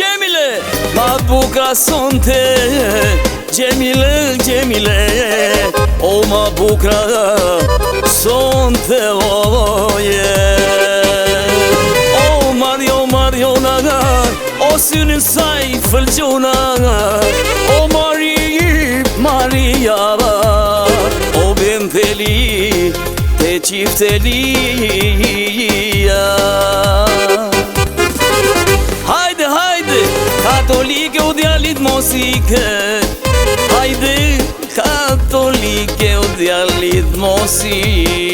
Cemile, ma buka sonte, Cemile, Cemile, o ma buka sonte, o O Mario, Mariona, o synin saj fëlgjona, o Maria, o Benteli, te qiftelia. Hajde, hajde, katolike u djallit mosike, hajde, katolike u djallit mosike,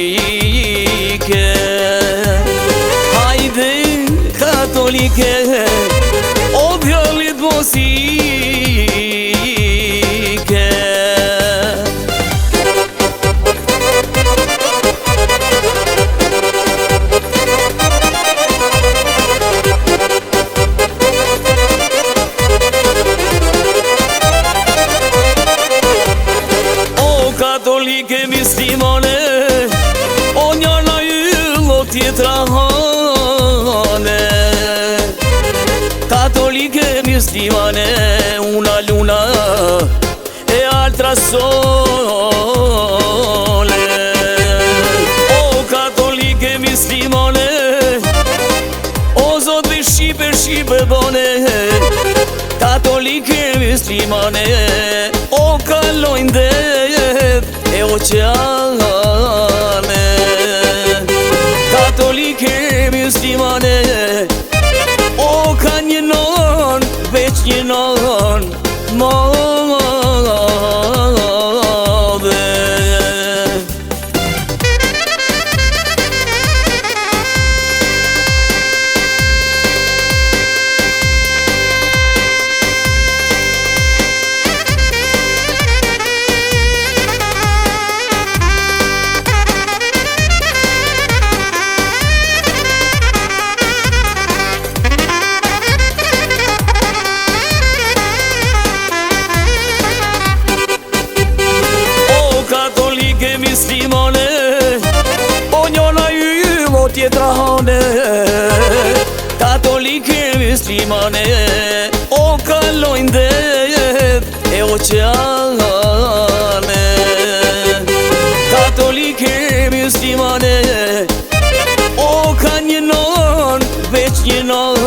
hajde, katolike u djallit mosike. Katolike muslimane, o njërna yllë tjetra hane. Katolike muslimane, una luna e altra sole. O katolike muslimane, o zotve shqipe bone. Katolike muslimane, o kalojnë det e oqeane. Katolike muslimane, o ka një non, veç një non madhe. Muslimane, o njona yllë tjetra hane. Katolike muslimane, o kalojnë det e oqeane. Katolike muslimane, o ka një non, veç një non